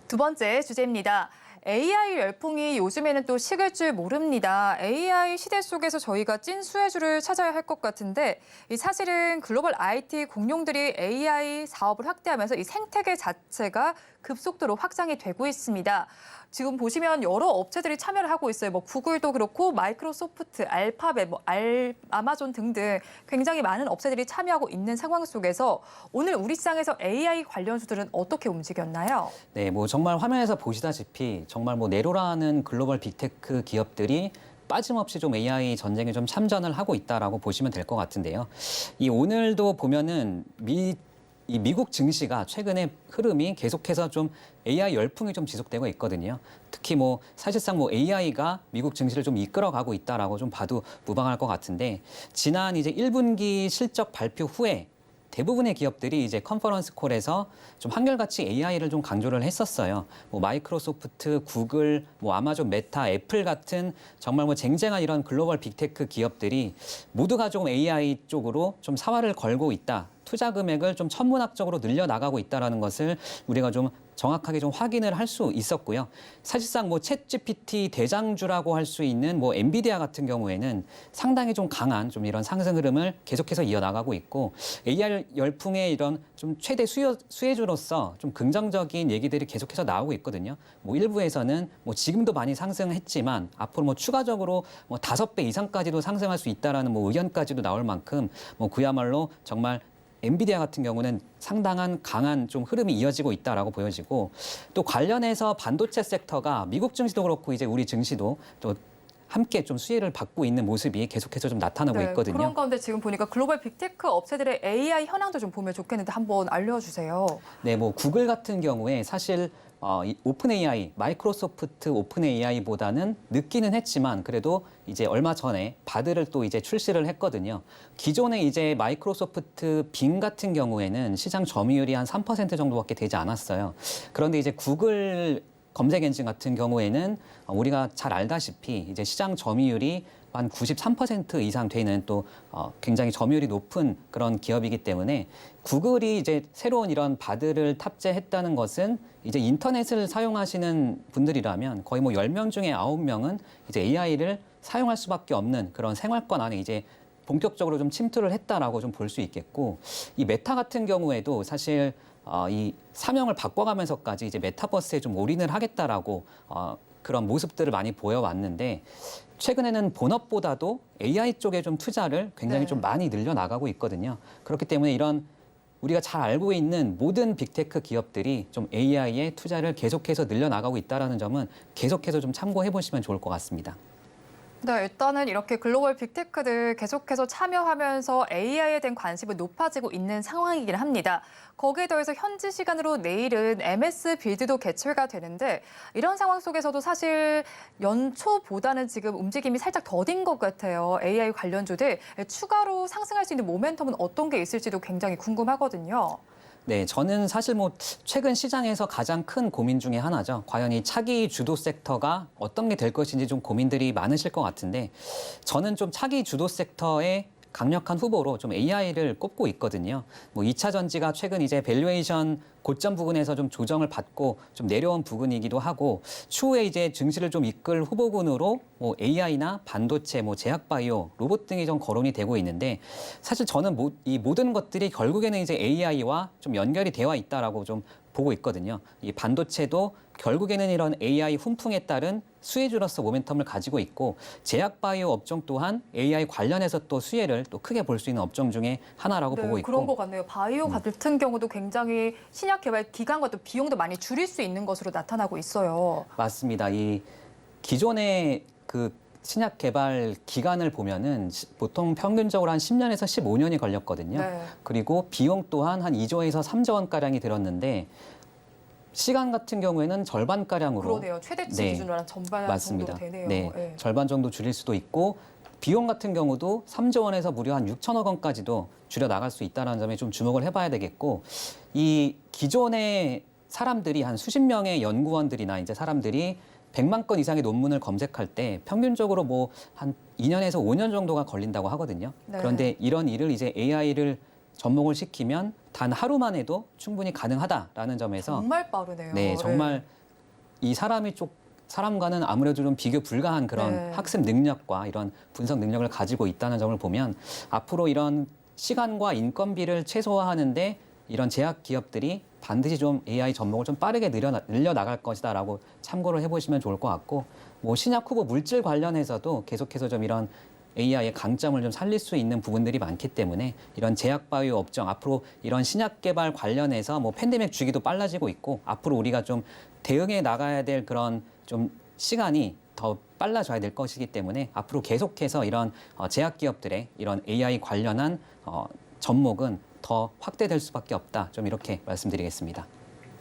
두 번째 주제입니다. AI 열풍이 요즘에는 또 식을 줄 모릅니다. AI 시대 속에서 저희가 찐 수혜주를 찾아야 할 것 같은데 사실은 글로벌 IT 공룡들이 AI 사업을 확대하면서 이 생태계 자체가 급속도로 확장이 되고 있습니다. 지금 보시면 여러 업체들이 참여를 하고 있어요. 뭐 구글도 그렇고 마이크로소프트, 알파벳, 아마존 등등 굉장히 많은 업체들이 참여하고 있는 상황 속에서 오늘 우리 시장에서 AI 관련주들은 어떻게 움직였나요? 네, 뭐 정말 화면에서 보시다시피 정말 뭐 네로라는 글로벌 빅테크 기업들이 빠짐없이 좀 AI 전쟁에 좀 참전을 하고 있다라고 보시면 될 것 같은데요. 이 오늘도 보면은 이 미국 증시가 최근에 흐름이 계속해서 좀 AI 열풍이 좀 지속되고 있거든요. 특히 뭐 사실상 뭐 AI가 미국 증시를 좀 이끌어가고 있다라고 좀 봐도 무방할 것 같은데 지난 이제 1분기 실적 발표 후에 대부분의 기업들이 이제 컨퍼런스 콜에서 좀 한결같이 AI를 좀 강조를 했었어요. 뭐 마이크로소프트, 구글, 뭐 아마존, 메타, 애플 같은 정말 뭐 쟁쟁한 이런 글로벌 빅테크 기업들이 모두가 조금 AI 쪽으로 좀 사활을 걸고 있다. 투자 금액을 좀 천문학적으로 늘려나가고 있다는 것을 우리가 좀 정확하게 좀 확인을 할 수 있었고요. 사실상 뭐 챗GPT 대장주라고 할 수 있는 뭐 엔비디아 같은 경우에는 상당히 좀 강한 좀 이런 상승 흐름을 계속해서 이어나가고 있고 AI 열풍의 이런 좀 최대 수혜주로서 좀 긍정적인 얘기들이 계속해서 나오고 있거든요. 뭐 일부에서는 뭐 지금도 많이 상승했지만 앞으로 뭐 추가적으로 뭐 5배 이상까지도 상승할 수 있다라는 뭐 의견까지도 나올 만큼 뭐 그야말로 정말 엔비디아 같은 경우는 상당한 강한 좀 흐름이 이어지고 있다라고 보여지고 또 관련해서 반도체 섹터가 미국 증시도 그렇고 이제 우리 증시도 또 함께 좀 수혜를 받고 있는 모습이 계속해서 좀 나타나고 있거든요. 그런 가운데 지금 보니까 글로벌 빅테크 업체들의 AI 현황도 좀 보면 좋겠는데 한번 알려주세요. 네, 뭐 구글 같은 경우에 사실 이 오픈 AI, 마이크로소프트 오픈 AI보다는 늦기는 했지만 그래도 이제 얼마 전에 바드를 또 이제 출시를 했거든요. 기존에 이제 마이크로소프트 빙 같은 경우에는 시장 점유율이 한 3% 정도밖에 되지 않았어요. 그런데 이제 구글 검색 엔진 같은 경우에는 우리가 잘 알다시피 이제 시장 점유율이 한 93% 이상 되는 또 굉장히 점유율이 높은 그런 기업이기 때문에 구글이 이제 새로운 이런 바드를 탑재했다는 것은 이제 인터넷을 사용하시는 분들이라면 거의 뭐 10명 중에 9명은 이제 AI를 사용할 수밖에 없는 그런 생활권 안에 이제 본격적으로 좀 침투를 했다라고 좀 볼 수 있겠고 이 메타 같은 경우에도 사실 이 사명을 바꿔가면서까지 이제 메타버스에 좀 올인을 하겠다라고 그런 모습들을 많이 보여왔는데 최근에는 본업보다도 AI 쪽에 좀 투자를 굉장히 좀 많이 늘려나가고 있거든요. 그렇기 때문에 이런 우리가 잘 알고 있는 모든 빅테크 기업들이 좀 AI에 투자를 계속해서 늘려나가고 있다는 점은 계속해서 좀 참고해 보시면 좋을 것 같습니다. 네, 일단은 이렇게 글로벌 빅테크들 계속해서 참여하면서 AI에 대한 관심이 높아지고 있는 상황이긴 합니다. 거기에 더해서 현지 시간으로 내일은 MS 빌드도 개최가 되는데 이런 상황 속에서도 사실 연초보다는 지금 움직임이 살짝 더딘 것 같아요. AI 관련주들 추가로 상승할 수 있는 모멘텀은 어떤 게 있을지도 굉장히 궁금하거든요. 네, 저는 사실 뭐 최근 시장에서 가장 큰 고민 중에 하나죠. 과연 이 차기 주도 섹터가 어떤 게 될 것인지 좀 고민들이 많으실 것 같은데 저는 좀 차기 주도 섹터의 강력한 후보로 좀 AI를 꼽고 있거든요. 뭐 2차 전지가 최근 이제 밸류에이션 고점 부근에서 좀 조정을 받고 좀 내려온 부근이기도 하고 추후에 이제 증시를 좀 이끌 후보군으로 뭐 AI나 반도체, 뭐 제약바이오, 로봇 등이 좀 거론이 되고 있는데 사실 저는 이 모든 것들이 결국에는 이제 AI와 좀 연결이 되어 있다라고 좀 보고 있거든요. 이 반도체도 결국에는 이런 AI 훈풍에 따른 수혜주로서 모멘텀을 가지고 있고 제약바이오 업종 또한 AI 관련해서 또 수혜를 또 크게 볼 수 있는 업종 중에 하나라고 보고 있고 그런 것 같네요. 바이오 같은 경우도 굉장히 신약 개발 기간과 또 비용도 많이 줄일 수 있는 것으로 나타나고 있어요. 맞습니다. 이 기존의 그 신약 개발 기간을 보면은 보통 평균적으로 한 10년에서 15년이 걸렸거든요. 네. 그리고 비용 또한 한 2조에서 3조 원가량이 들었는데 시간 같은 경우에는 절반가량으로 그러네요. 최대치 네, 기준으로 한 전반 맞습니다. 정도 되네요. 네, 네. 절반 정도 줄일 수도 있고 비용 같은 경우도 3조 원에서 무려 한 6천억 원까지도 줄여 나갈 수 있다는 점에 좀 주목을 해봐야 되겠고 이 기존의 사람들이 한 수십 명의 연구원들이나 이제 사람들이 100만 건 이상의 논문을 검색할 때 평균적으로 뭐 한 2년에서 5년 정도가 걸린다고 하거든요. 네. 그런데 이런 일을 이제 AI를 접목을 시키면 단 하루만 해도 충분히 가능하다라는 점에서 정말 빠르네요. 네, 정말 이 사람과는 아무래도 좀 비교 불가한 그런 네. 학습 능력과 이런 분석 능력을 가지고 있다는 점을 보면 앞으로 이런 시간과 인건비를 최소화하는데 이런 제약 기업들이 반드시 좀 AI 접목을 좀 빠르게 늘려나갈 것이다라고 참고를 해보시면 좋을 것 같고 뭐 신약 후보 물질 관련해서도 계속해서 좀 이런 AI의 강점을 좀 살릴 수 있는 부분들이 많기 때문에 이런 제약바이오 업종 앞으로 이런 신약 개발 관련해서 뭐 팬데믹 주기도 빨라지고 있고 앞으로 우리가 좀 대응해 나가야 될 그런 좀 시간이 더 빨라져야 될 것이기 때문에 앞으로 계속해서 이런 제약 기업들의 이런 AI 관련한 접목은 더 확대될 수밖에 없다. 좀 이렇게 말씀드리겠습니다.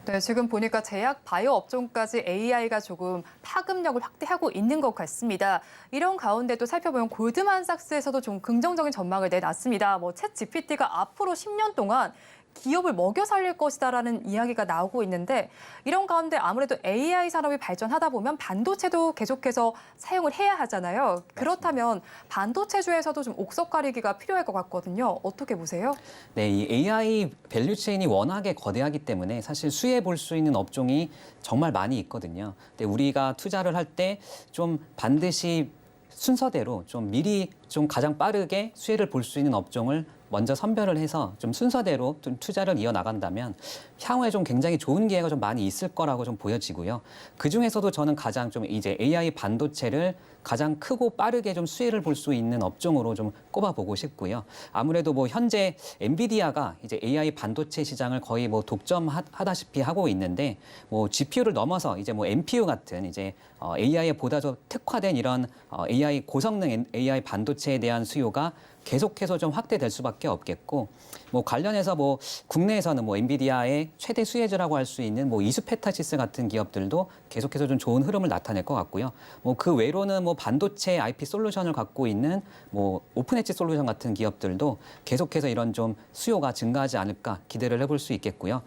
네, 지금 보니까 제약 바이오 업종까지 AI가 조금 파급력을 확대하고 있는 것 같습니다. 이런 가운데도 살펴보면 골드만삭스에서도 좀 긍정적인 전망을 내놨습니다. 뭐 챗 GPT가 앞으로 10년 동안 기업을 먹여 살릴 것이다라는 이야기가 나오고 있는데 이런 가운데 아무래도 AI 산업이 발전하다 보면 반도체도 계속해서 사용을 해야 하잖아요. 그렇다면 반도체주에서도 좀 옥석 가리기가 필요할 것 같거든요. 어떻게 보세요? 네, 이 AI 밸류체인이 워낙에 거대하기 때문에 사실 수혜해 볼 수 있는 업종이 정말 많이 있거든요. 근데 우리가 투자를 할 때 좀 반드시 순서대로 좀 미리 좀 가장 빠르게 수혜를 볼 수 있는 업종을 먼저 선별을 해서 좀 순서대로 좀 투자를 이어나간다면 향후에 좀 굉장히 좋은 기회가 좀 많이 있을 거라고 좀 보여지고요. 그 중에서도 저는 가장 좀 이제 AI 반도체를 가장 크고 빠르게 좀 수혜를 볼 수 있는 업종으로 좀 꼽아보고 싶고요. 아무래도 뭐 현재 엔비디아가 이제 AI 반도체 시장을 거의 뭐 독점하다시피 하고 있는데 뭐 GPU를 넘어서 이제 뭐 NPU 같은 이제 AI에 보다 더 특화된 이런 AI 고성능 AI 반도체에 대한 수요가 계속해서 좀 확대될 수밖에 없겠고 뭐 관련해서 뭐 국내에서는 뭐 엔비디아의 최대 수혜주라고 할 수 있는 뭐 이수페타시스 같은 기업들도 계속해서 좀 좋은 흐름을 나타낼 것 같고요. 뭐 그 외로는 뭐 반도체 IP 솔루션을 갖고 있는 뭐 오픈엣지 솔루션 같은 기업들도 계속해서 이런 좀 수요가 증가하지 않을까 기대를 해볼 수 있겠고요.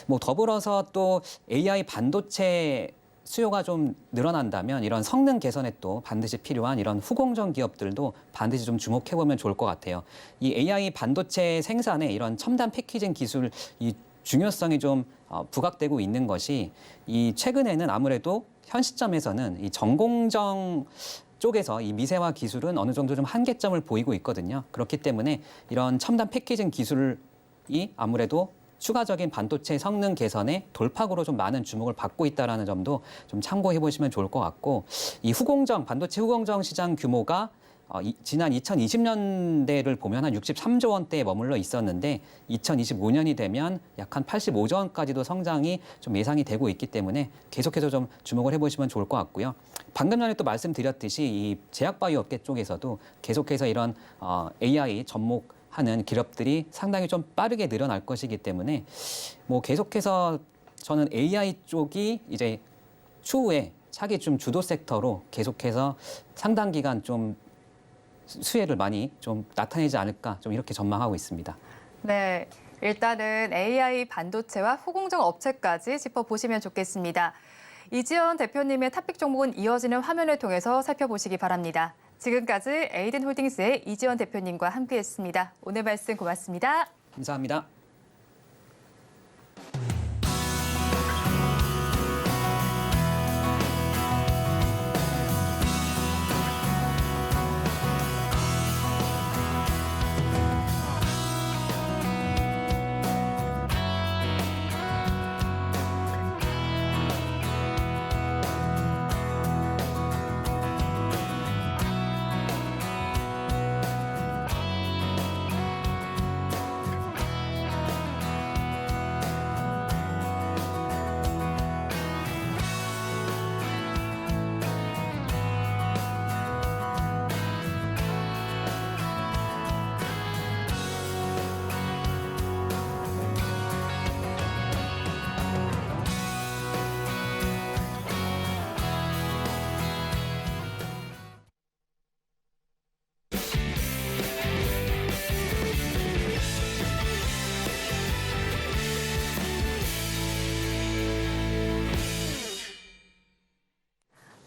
뭐 더불어서 또 AI 반도체 수요가 좀 늘어난다면 이런 성능 개선에 또 반드시 필요한 이런 후공정 기업들도 반드시 좀 주목해보면 좋을 것 같아요. 이 AI 반도체 생산에 이런 첨단 패키징 기술 이 중요성이 좀 부각되고 있는 것이 이 최근에는 아무래도 현 시점에서는 이 전공정 쪽에서 이 미세화 기술은 어느 정도 좀 한계점을 보이고 있거든요. 그렇기 때문에 이런 첨단 패키징 기술이 아무래도 추가적인 반도체 성능 개선에 돌파구로 좀 많은 주목을 받고 있다는 점도 좀 참고해 보시면 좋을 것 같고 이 반도체 후공정 시장 규모가 지난 2020년대를 보면 한 63조 원대에 머물러 있었는데 2025년이 되면 약 한 85조 원까지도 성장이 좀 예상이 되고 있기 때문에 계속해서 좀 주목을 해보시면 좋을 것 같고요. 방금 전에 또 말씀드렸듯이 이 제약바이오 업계 쪽에서도 계속해서 이런 AI 접목하는 기업들이 상당히 좀 빠르게 늘어날 것이기 때문에 뭐 계속해서 저는 AI 쪽이 이제 추후에 차기 좀 주도 섹터로 계속해서 상당 기간 좀 수혜를 많이 좀 나타내지 않을까 좀 이렇게 전망하고 있습니다. 네, 일단은 AI 반도체와 후공정 업체까지 짚어보시면 좋겠습니다. 이지연 대표님의 탑픽 종목은 이어지는 화면을 통해서 살펴보시기 바랍니다. 지금까지 에이든홀딩스의 이지연 대표님과 함께했습니다. 오늘 말씀 고맙습니다. 감사합니다.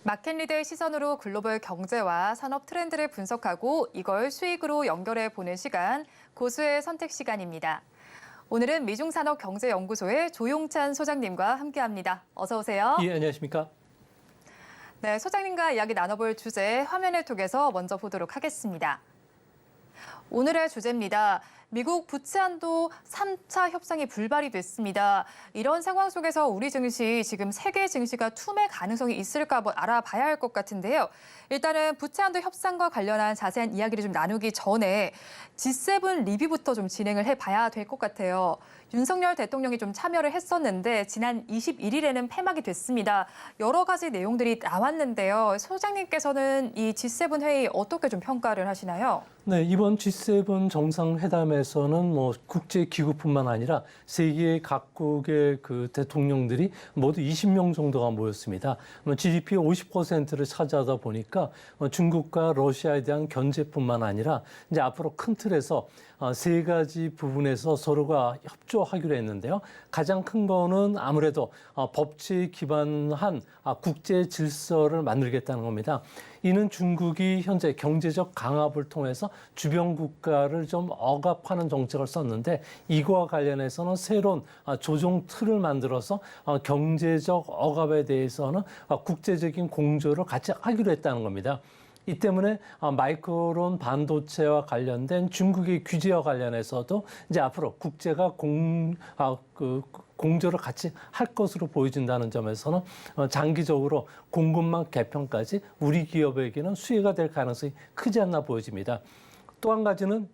마켓리드의 시선으로 글로벌 경제와 산업 트렌드를 분석하고 이걸 수익으로 연결해 보는 시간, 고수의 선택 시간입니다. 오늘은 미중산업경제연구소의 조용찬 소장님과 함께합니다. 어서 오세요. 예, 안녕하십니까? 네, 소장님과 이야기 나눠볼 주제 화면을 통해서 먼저 보도록 하겠습니다. 오늘의 주제입니다. 미국 부채한도 3차 협상이 불발이 됐습니다. 이런 상황 속에서 우리 증시, 지금 세계 증시가 투매 가능성이 있을까 알아봐야 할 것 같은데요. 일단은 부채한도 협상과 관련한 자세한 이야기를 좀 나누기 전에 G7 리뷰부터 좀 진행을 해봐야 될 것 같아요. 윤석열 대통령이 좀 참여를 했었는데 지난 21일에는 폐막이 됐습니다. 여러 가지 내용들이 나왔는데요. 소장님께서는 이 G7 회의 어떻게 좀 평가를 하시나요? 네, 이번 G7 정상회담에서는 뭐 국제기구뿐만 아니라 세계 각국의 그 대통령들이 모두 20명 정도가 모였습니다. GDP 50%를 차지하다 보니까 중국과 러시아에 대한 견제뿐만 아니라 이제 앞으로 큰 틀에서 세 가지 부분에서 서로가 협조하기로 했는데요. 가장 큰 거는 아무래도 법치에 기반한 국제 질서를 만들겠다는 겁니다. 이는 중국이 현재 경제적 강압을 통해서 주변 국가를 좀 억압하는 정책을 썼는데 이거와 관련해서는 새로운 조정 틀을 만들어서 경제적 억압에 대해서는 국제적인 공조를 같이 하기로 했다는 겁니다. 이 때문에 마이크론 반도체와 관련된 중국의 규제와 관련해서도 이제 앞으로 국제가 공조를 같이 할 것으로 보여진다는 점에서는 장기적으로 공급망 개편까지 우리 기업에게는 수혜가 될 가능성이 크지 않나 보여집니다. 또 한 가지는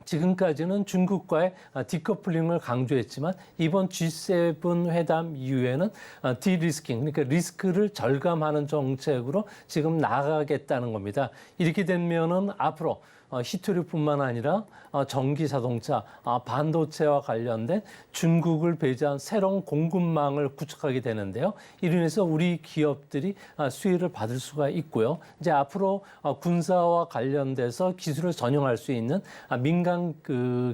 지금까지는 중국과의 디커플링을 강조했지만 이번 G7 회담 이후에는 디리스킹, 그러니까 리스크를 절감하는 정책으로 지금 나가겠다는 겁니다. 이렇게 되면은 앞으로 히토류뿐만 아니라 전기 자동차, 반도체와 관련된 중국을 배제한 새로운 공급망을 구축하게 되는데요. 이로 인해서 우리 기업들이 수혜를 받을 수가 있고요. 이제 앞으로 군사와 관련돼서 기술을 전용할 수 있는 민간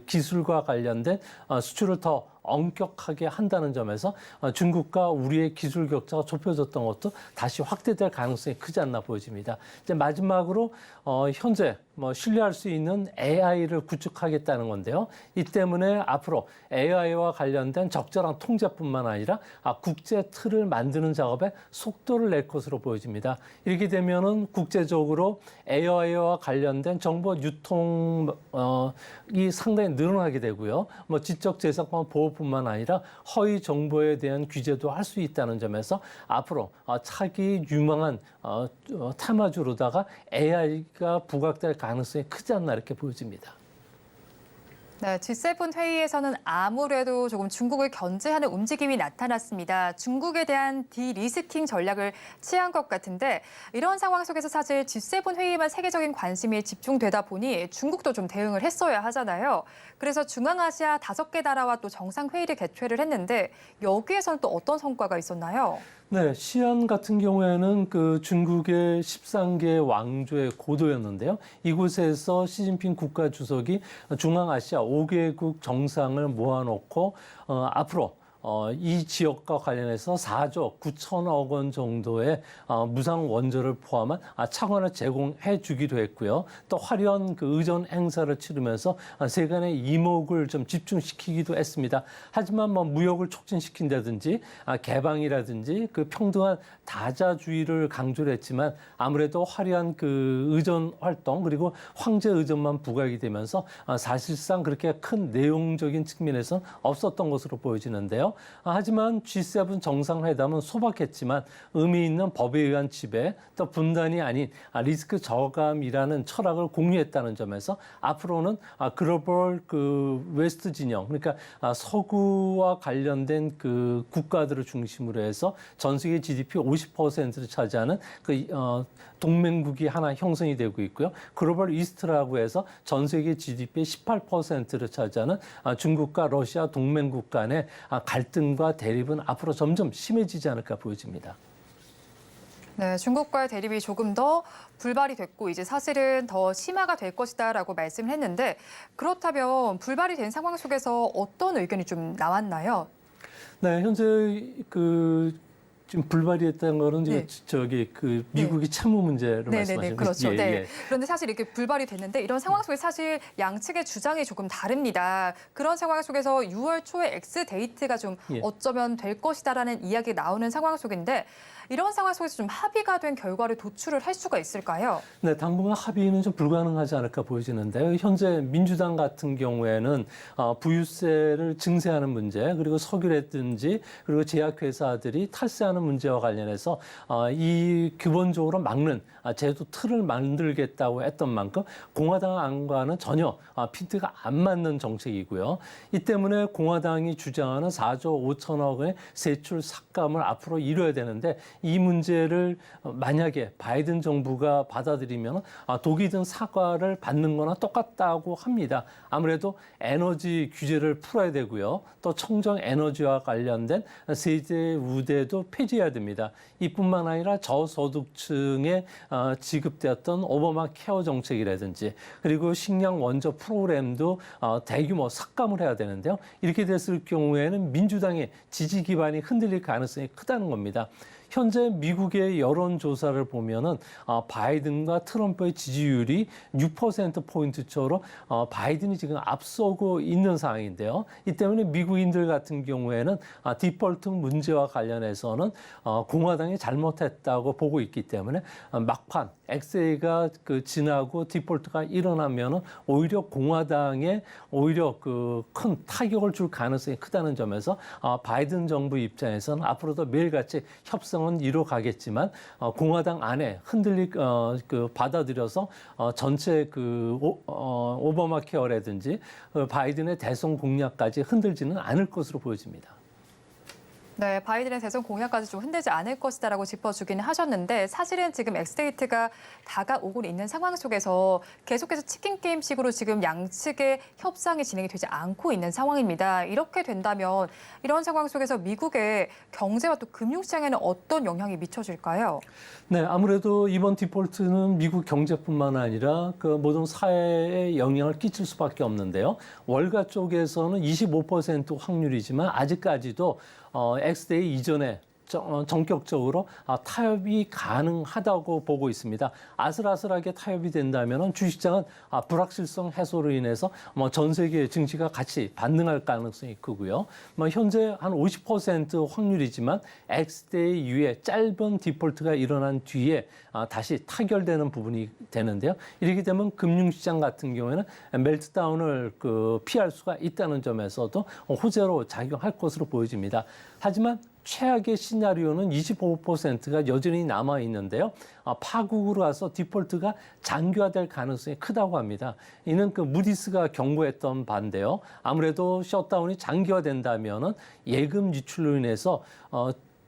기술과 관련된 수출을 더 엄격하게 한다는 점에서 중국과 우리의 기술 격차가 좁혀졌던 것도 다시 확대될 가능성이 크지 않나 보여집니다. 이제 마지막으로 현재 신뢰할 수 있는 AI를 구축하겠다는 건데요. 이 때문에 앞으로 AI와 관련된 적절한 통제뿐만 아니라 국제 틀을 만드는 작업에 속도를 낼 것으로 보여집니다. 이렇게 되면은 국제적으로 AI와 관련된 정보 유통이 상당히 늘어나게 되고요. 지적재산권 보호 정보뿐만 아니라 허위 정보에 대한 규제도 할 수 있다는 점에서 앞으로 차기 유망한 테마주로다가 AI가 부각될 가능성이 크지 않나 이렇게 보여집니다. 네, G7 회의에서는 아무래도 조금 중국을 견제하는 움직임이 나타났습니다. 중국에 대한 디리스킹 전략을 취한 것 같은데 이런 상황 속에서 사실 G7 회의에만 세계적인 관심이 집중되다 보니 중국도 좀 대응을 했어야 하잖아요. 그래서 중앙아시아 5개 나라와 또 정상회의를 개최를 했는데 여기에서는 또 어떤 성과가 있었나요? 네, 시안 같은 경우에는 그 중국의 13개 왕조의 고도였는데요. 이곳에서 시진핑 국가주석이 중앙아시아 5개국 정상을 모아놓고 앞으로 이 지역과 관련해서 4조 9천억 원 정도의 무상 원조를 포함한 차관을 제공해 주기도 했고요. 또 화려한 그 의전 행사를 치르면서 세간의 이목을 좀 집중시키기도 했습니다. 하지만 뭐 무역을 촉진시킨다든지 개방이라든지 그 평등한 다자주의를 강조를 했지만 아무래도 화려한 그 의전 활동 그리고 황제 의전만 부각이 되면서 사실상 그렇게 큰 내용적인 측면에서는 없었던 것으로 보여지는데요. 하지만 G7 정상회담은 소박했지만 의미 있는 법에 의한 지배, 또 분단이 아닌 리스크 저감이라는 철학을 공유했다는 점에서 앞으로는 글로벌 그 웨스트 진영, 그러니까 서구와 관련된 그 국가들을 중심으로 해서 전 세계 GDP 50%를 차지하는 그 동맹국이 하나 형성이 되고 있고요. 글로벌 이스트라고 해서 전 세계 GDP의 18%를 차지하는 중국과 러시아 동맹국 간의 갈등과 대립은 앞으로 점점 심해지지 않을까 보여집니다. 네, 중국과의 대립이 조금 더 불발이 됐고 이제 사실은 더 심화가 될 것이다라고 말씀을 했는데 그렇다면 불발이 된 상황 속에서 어떤 의견이 좀 나왔나요? 네, 현재 지금 불발이했다는 거는 네. 저기 그 미국이 채무 문제를 말씀하시는 그렇죠. 거죠. 네. 그런데 사실 이렇게 불발이 됐는데 이런 상황 속에 사실 양측의 주장이 조금 다릅니다. 그런 상황 속에서 6월 초에 엑스데이트가 좀 예. 어쩌면 될 것이다라는 이야기가 나오는 상황 속인데 이런 상황 속에서 좀 합의가 된 결과를 도출을 할 수가 있을까요? 네, 당분간 합의는 좀 불가능하지 않을까 보여지는데요. 현재 민주당 같은 경우에는 부유세를 증세하는 문제, 그리고 석유라든지 그리고 제약회사들이 탈세하는 문제와 관련해서 이 기본적으로 막는 제도 틀을 만들겠다고 했던 만큼 공화당 안과는 전혀 핀트가 안 맞는 정책이고요. 이 때문에 공화당이 주장하는 4조 5천억 원의 세출 삭감을 앞으로 이뤄야 되는데 이 문제를 만약에 바이든 정부가 받아들이면 독이 든 사과를 받는 거나 똑같다고 합니다. 아무래도 에너지 규제를 풀어야 되고요. 또 청정 에너지와 관련된 세제 우대도 폐지해야 됩니다. 이뿐만 아니라 저소득층에 지급되었던 오바마 케어 정책이라든지 그리고 식량 원조 프로그램도 대규모 삭감을 해야 되는데요. 이렇게 됐을 경우에는 민주당의 지지 기반이 흔들릴 가능성이 크다는 겁니다. 현재 미국의 여론조사를 보면은 바이든과 트럼프의 지지율이 6%포인트처럼 바이든이 지금 앞서고 있는 상황인데요. 이 때문에 미국인들 같은 경우에는 디폴트 문제와 관련해서는 공화당이 잘못했다고 보고 있기 때문에 막판 XA가 지나고 디폴트가 일어나면은 오히려 공화당에 오히려 큰 타격을 줄 가능성이 크다는 점에서 바이든 정부 입장에서는 앞으로도 매일같이 협상은 이뤄가겠지만 공화당 안에 받아들여서 전체 오바마 케어라든지 바이든의 대선 공약까지 흔들지는 않을 것으로 보여집니다. 네, 바이든의 대선 공약까지 좀 흔들지 않을 것이다라고 짚어주기는 하셨는데 사실은 지금 엑스데이트가 다가오고 있는 상황 속에서 계속해서 치킨 게임식으로 지금 양측의 협상이 진행이 되지 않고 있는 상황입니다. 이렇게 된다면 이런 상황 속에서 미국의 경제와 또 금융시장에는 어떤 영향이 미쳐질까요? 네, 아무래도 이번 디폴트는 미국 경제뿐만 아니라 그 모든 사회에 영향을 끼칠 수밖에 없는데요. 월가 쪽에서는 25% 확률이지만 아직까지도 엑스데이 이전에 전격적으로 타협이 가능하다고 보고 있습니다. 아슬아슬하게 타협이 된다면 주식시장은 불확실성 해소로 인해서 전 세계 증시가 같이 반등할 가능성이 크고요. 현재 한 50% 확률이지만 X대의 이후에 짧은 디폴트가 일어난 뒤에 다시 타결되는 부분이 되는데요. 이렇게 되면 금융시장 같은 경우에는 멜트다운을 피할 수가 있다는 점에서도 호재로 작용할 것으로 보여집니다. 하지만 최악의 시나리오는 25%가 여전히 남아 있는데요. 파국으로 와서 디폴트가 장기화될 가능성이 크다고 합니다. 이는 무디스가 경고했던 바인데요. 아무래도 셧다운이 장기화된다면은 예금 유출로 인해서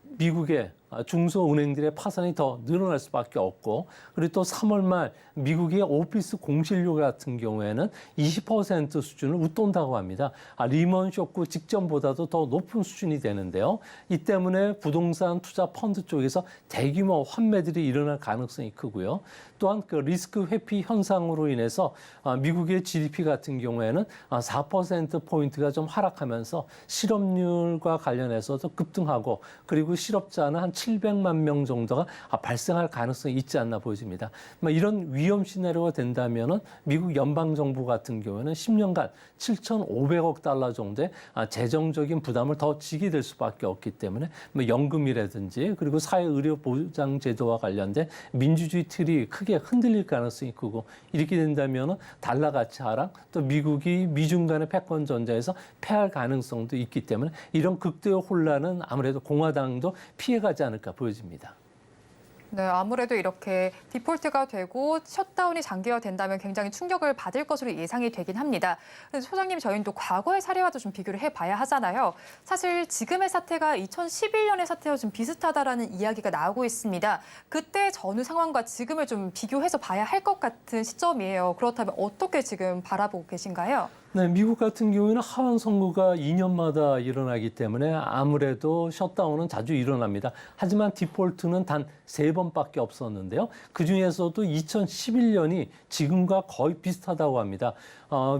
미국의 중소은행들의 파산이 더 늘어날 수밖에 없고, 그리고 또 3월 말 미국의 오피스 공실률 같은 경우에는 20% 수준을 웃돈다고 합니다. 리먼 쇼크 직전보다도 더 높은 수준이 되는데요. 이 때문에 부동산 투자 펀드 쪽에서 대규모 환매들이 일어날 가능성이 크고요. 또한 리스크 회피 현상으로 인해서 미국의 GDP 같은 경우에는 4%포인트가 좀 하락하면서 실업률과 관련해서도 급등하고, 그리고 실업자는 한 700만 명 정도가 발생할 가능성이 있지 않나 보여집니다. 이런 위험 시나리오가 된다면은 미국 연방정부 같은 경우에는 10년간 7,500억 달러 정도의 재정적인 부담을 더 지게 될 수밖에 없기 때문에 연금이라든지 그리고 사회의료보장제도와 관련된 민주주의 틀이 크게 흔들릴 가능성이 크고, 이렇게 된다면은 달러 가치 하락, 또 미국이 미중 간의 패권 전쟁에서 패할 가능성도 있기 때문에 이런 극도의 혼란은 아무래도 공화당도 피해가지 않을까 보여집니다. 네, 아무래도 이렇게 디폴트가 되고 셧다운이 장기화된다면 굉장히 충격을 받을 것으로 예상이 되긴 합니다. 그런데 소장님, 저희는 또 과거의 사례와도 좀 비교를 해봐야 하잖아요. 사실 지금의 사태가 2011년의 사태와 좀 비슷하다라는 이야기가 나오고 있습니다. 그때 전후 상황과 지금을 좀 비교해서 봐야 할 것 같은 시점이에요. 그렇다면 어떻게 지금 바라보고 계신가요? 네, 미국 같은 경우에는 하원 선거가 2년마다 일어나기 때문에 아무래도 셧다운은 자주 일어납니다. 하지만 디폴트는 단 3번밖에 없었는데요. 그중에서도 2011년이 지금과 거의 비슷하다고 합니다.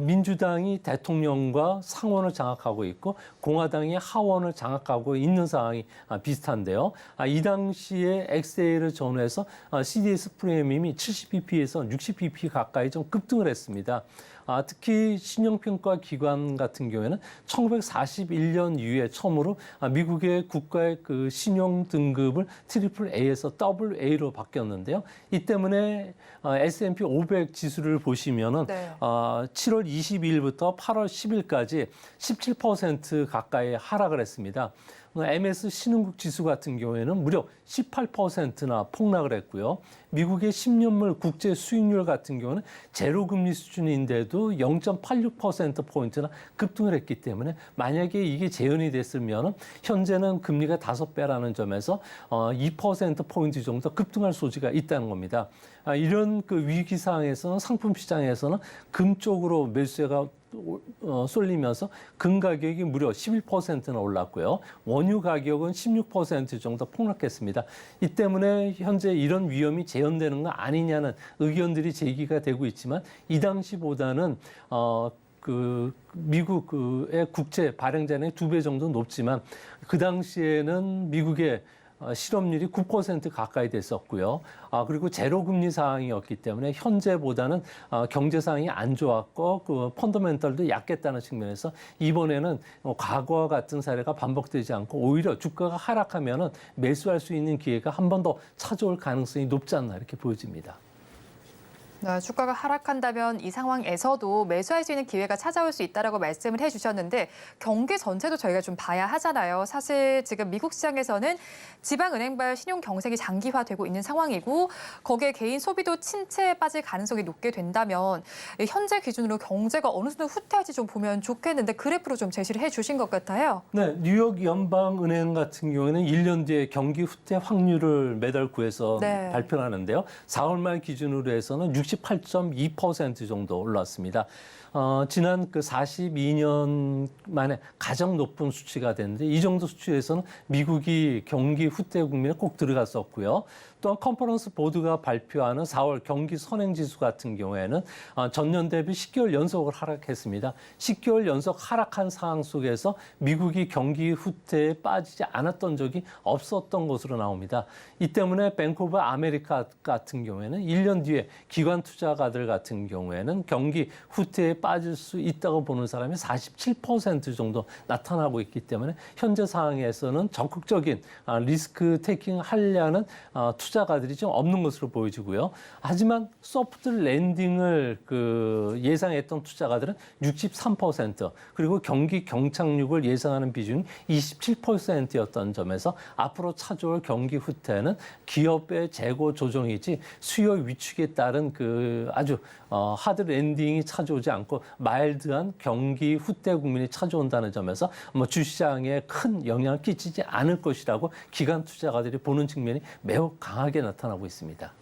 민주당이 대통령과 상원을 장악하고 있고 공화당이 하원을 장악하고 있는 상황이 비슷한데요. 이 당시에 XA를 전후해서 CDS 프리미엄이 70bp에서 60bp 가까이 좀 급등을 했습니다. 특히 신용평가 기관 같은 경우에는 1941년 이후에 처음으로 미국의 국가의 신용 등급을 트리플 A에서 더블 A로 바뀌었는데요. 이 때문에 S&P 500 지수를 보시면은 네. 7월 22일부터 8월 10일까지 17% 가까이 하락을 했습니다. MS 신흥국 지수 같은 경우에는 무려 18%나 폭락을 했고요. 미국의 10년물 국제 수익률 같은 경우는 제로금리 수준인데도 0.86%포인트나 급등을 했기 때문에 만약에 이게 재현이 됐으면 현재는 금리가 5배라는 점에서 2%포인트 정도 급등할 소지가 있다는 겁니다. 이런 위기 상황에서는 상품 시장에서는 금 쪽으로 매수세가 쏠리면서 금 가격이 무려 11%나 올랐고요. 원유 가격은 16% 정도 폭락했습니다. 이 때문에 현재 이런 위험이 재현되는 거 아니냐는 의견들이 제기가 되고 있지만 이 당시보다는 미국의 국채 발행자의 2배 정도 높지만 그 당시에는 미국의 실업률이 9% 가까이 됐었고요. 그리고 제로금리 상황이었기 때문에 현재보다는 경제 상황이 안 좋았고 펀더멘털도 약했다는 측면에서 이번에는 과거와 같은 사례가 반복되지 않고 오히려 주가가 하락하면은 매수할 수 있는 기회가 한 번 더 찾아올 가능성이 높지 않나 이렇게 보여집니다. 네, 주가가 하락한다면 이 상황에서도 매수할 수 있는 기회가 찾아올 수 있다라고 말씀을 해주셨는데 경기 전체도 저희가 좀 봐야 하잖아요. 사실 지금 미국 시장에서는 지방은행발 신용 경색이 장기화되고 있는 상황이고 거기에 개인 소비도 침체에 빠질 가능성이 높게 된다면 현재 기준으로 경제가 어느 정도 후퇴할지 좀 보면 좋겠는데 그래프로 좀 제시를 해주신 것 같아요. 네, 뉴욕 연방은행 같은 경우에는 1년 뒤에 경기 후퇴 확률을 매달 9에서 네. 발표하는데요. 4월 말 기준으로 해서는 68.2% 정도 올랐습니다. 지난 그 42년 만에 가장 높은 수치가 됐는데 이 정도 수치에서는 미국이 경기 후퇴 국면에 꼭 들어갔었고요. 또한 컨퍼런스 보드가 발표하는 4월 경기 선행지수 같은 경우에는 전년 대비 10개월 연속을 하락했습니다. 10개월 연속 하락한 상황 속에서 미국이 경기 후퇴에 빠지지 않았던 적이 없었던 것으로 나옵니다. 이 때문에 뱅크 오브 아메리카 같은 경우에는 1년 뒤에 기관 투자가들 같은 경우에는 경기 후퇴에 빠질 수 있다고 보는 사람이 47% 정도 나타나고 있기 때문에 현재 상황에서는 적극적인 리스크 테이킹 하려는 투자가들이 좀 없는 것으로 보여지고요. 하지만 소프트 랜딩을 예상했던 투자가들은 63%, 그리고 경기 경착륙을 예상하는 비중이 27%였던 점에서 앞으로 찾아올 경기 후퇴는 기업의 재고 조정이지 수요 위축에 따른 아주 하드 랜딩이 찾아오지 않고 마일드한 경기 후퇴 국면이 찾아온다는 점에서 주시장에 큰 영향을 끼치지 않을 것이라고 기관 투자가들이 보는 측면이 매우 강하게 나타나고 있습니다.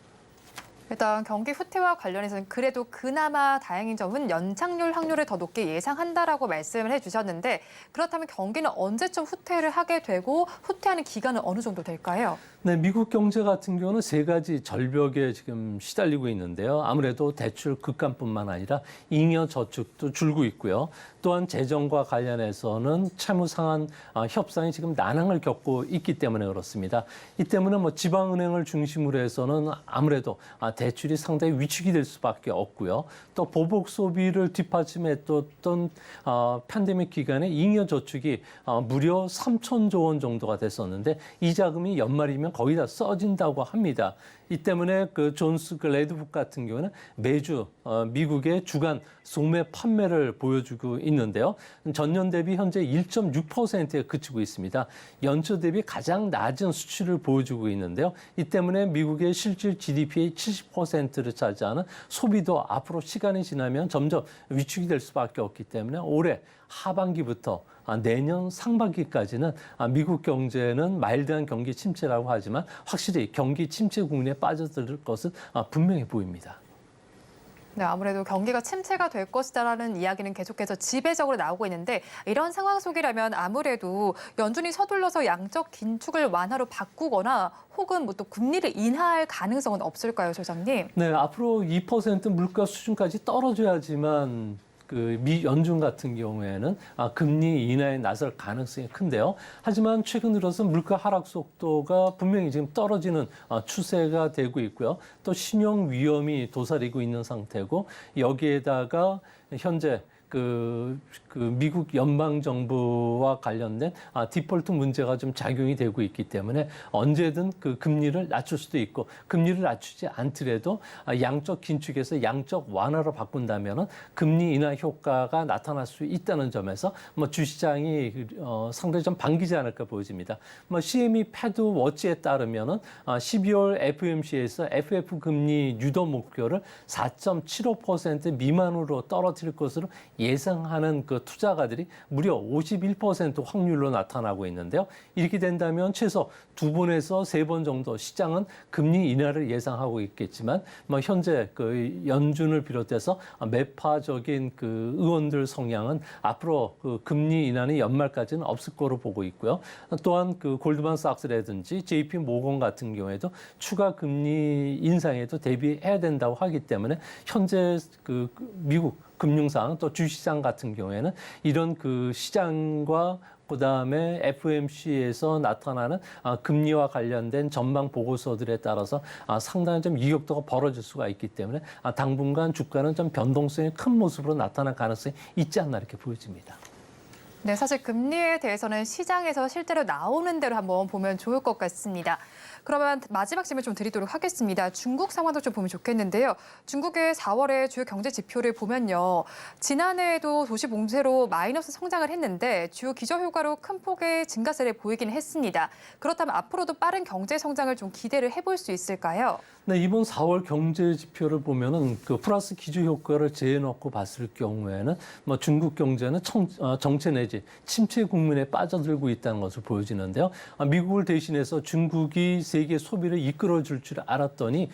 일단 경기 후퇴와 관련해서는 그래도 그나마 다행인 점은 연착률 확률을 더 높게 예상한다라고 말씀을 해주셨는데, 그렇다면 경기는 언제쯤 후퇴를 하게 되고 후퇴하는 기간은 어느 정도 될까요? 네, 미국 경제 같은 경우는 세 가지 절벽에 지금 시달리고 있는데요. 아무래도 대출 급감뿐만 아니라 잉여 저축도 줄고 있고요. 또한 재정과 관련해서는 채무 상환 협상이 지금 난항을 겪고 있기 때문에 그렇습니다. 이 때문에 지방은행을 중심으로 해서는 아무래도 대출이 상당히 위축이 될 수밖에 없고요. 또 보복 소비를 뒷받침했던 팬데믹 기간에 잉여 저축이 무려 3천조 원 정도가 됐었는데 이 자금이 연말이면 거의 다 써진다고 합니다. 이 때문에 존스 레드북 같은 경우는 매주 미국의 주간 소매 판매를 보여주고 있는데요. 전년 대비 현재 1.6%에 그치고 있습니다. 연초 대비 가장 낮은 수치를 보여주고 있는데요. 이 때문에 미국의 실질 GDP의 70%를 차지하는 소비도 앞으로 시간이 지나면 점점 위축이 될 수밖에 없기 때문에 올해 하반기부터 내년 상반기까지는 미국 경제는 마일드한 경기 침체라고 하지만 확실히 경기 침체 국면에 빠져들 것은 분명해 보입니다. 네, 아무래도 경기가 침체가 될 것이다라는 이야기는 계속해서 지배적으로 나오고 있는데, 이런 상황 속이라면 아무래도 연준이 서둘러서 양적 긴축을 완화로 바꾸거나 혹은 또 금리를 인하할 가능성은 없을까요, 소장님? 네, 앞으로 2% 물가 수준까지 떨어져야지만 미 연준 같은 경우에는 금리 인하에 나설 가능성이 큰데요. 하지만 최근 들어서 물가 하락 속도가 분명히 지금 떨어지는 추세가 되고 있고요. 또 신용 위험이 도사리고 있는 상태고, 여기에다가 현재 미국 연방정부와 관련된 디폴트 문제가 좀 작용이 되고 있기 때문에 언제든 금리를 낮출 수도 있고, 금리를 낮추지 않더라도 양적 긴축에서 양적 완화로 바꾼다면 금리 인하 효과가 나타날 수 있다는 점에서 주시장이 상당히 좀 반기지 않을까 보여집니다. CME 패드 워치에 따르면 12월 FOMC에서 FF 금리 유도 목표를 4.75% 미만으로 떨어뜨릴 것으로 예상하는 투자가들이 무려 51% 확률로 나타나고 있는데요. 이렇게 된다면 최소 2번에서 3번 정도 시장은 금리 인하를 예상하고 있겠지만 현재 연준을 비롯해서 매파적인 의원들 성향은 앞으로 금리 인하는 연말까지는 없을 거로 보고 있고요. 또한 골드만삭스라든지 JP 모건 같은 경우에도 추가 금리 인상에도 대비해야 된다고 하기 때문에 현재 미국 금융상 또 주시장 같은 경우에는 이런 시장과 그다음에 FOMC에서 나타나는 금리와 관련된 전망 보고서들에 따라서 상당히 좀 이격도가 벌어질 수가 있기 때문에 당분간 주가는 좀 변동성이 큰 모습으로 나타날 가능성이 있지 않나 이렇게 보여집니다. 네, 사실 금리에 대해서는 시장에서 실제로 나오는 대로 한번 보면 좋을 것 같습니다. 그러면 마지막 질문 좀 드리도록 하겠습니다. 중국 상황도 좀 보면 좋겠는데요. 중국의 4월의 주요 경제 지표를 보면요. 지난해에도 도시 봉쇄로 마이너스 성장을 했는데 주요 기저효과로 큰 폭의 증가세를 보이긴 했습니다. 그렇다면 앞으로도 빠른 경제 성장을 좀 기대를 해볼 수 있을까요? 네, 이번 4월 경제 지표를 보면은 플러스 기저 효과를 재해놓고 봤을 경우에는 중국 경제는 정체 내지 이제 침체 국면에 빠져들고 있다는 것을 보여지는데요. 미국을 대신해서 중국이 세계 소비를 이끌어줄 줄 알았더니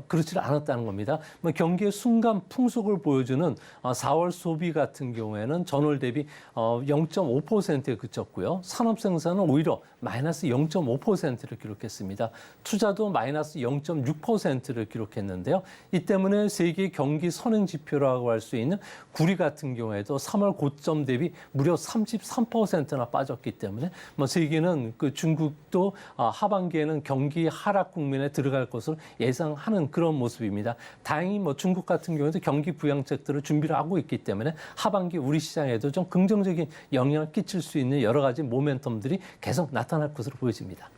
그렇지 않았다는 겁니다. 경기의 순간 풍속을 보여주는 4월 소비 같은 경우에는 전월 대비 0.5%에 그쳤고요. 산업 생산은 오히려 마이너스 0.5%를 기록했습니다. 투자도 마이너스 0.6%를 기록했는데요. 이 때문에 세계 경기 선행 지표라고 할 수 있는 구리 같은 경우에도 3월 고점 대비 무려 33%나 빠졌기 때문에 세계는 그 중국도 하반기에는 경기 하락 국면에 들어갈 것을 예상하는 그런 모습입니다. 다행히 중국 같은 경우에도 경기 부양책들을 준비를 하고 있기 때문에 하반기 우리 시장에도 좀 긍정적인 영향을 끼칠 수 있는 여러 가지 모멘텀들이 계속 나타날 것으로 보여집니다.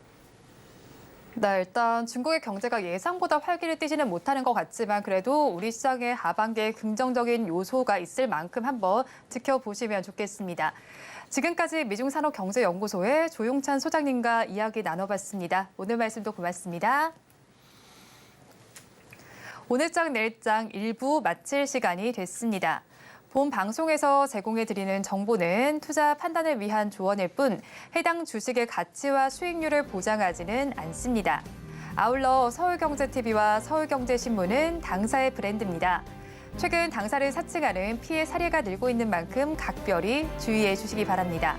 네, 일단 중국의 경제가 예상보다 활기를 띠지는 못하는 것 같지만 그래도 우리 시장의 하반기에 긍정적인 요소가 있을 만큼 한번 지켜보시면 좋겠습니다. 지금까지 미중산업경제연구소의 조용찬 소장님과 이야기 나눠봤습니다. 오늘 말씀도 고맙습니다. 오늘장 내일장 1부 마칠 시간이 됐습니다. 본 방송에서 제공해드리는 정보는 투자 판단을 위한 조언일 뿐 해당 주식의 가치와 수익률을 보장하지는 않습니다. 아울러 서울경제TV와 서울경제신문은 당사의 브랜드입니다. 최근 당사를 사칭하는 피해 사례가 늘고 있는 만큼 각별히 주의해 주시기 바랍니다.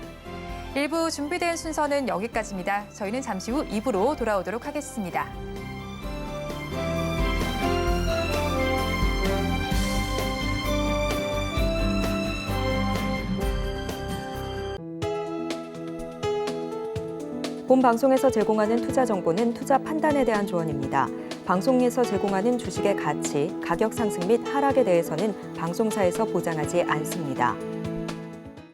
1부 준비된 순서는 여기까지입니다. 저희는 잠시 후 2부로 돌아오도록 하겠습니다. 본 방송에서 제공하는 투자 정보는 투자 판단에 대한 조언입니다. 방송에서 제공하는 주식의 가치, 가격 상승 및 하락에 대해서는 방송사에서 보장하지 않습니다.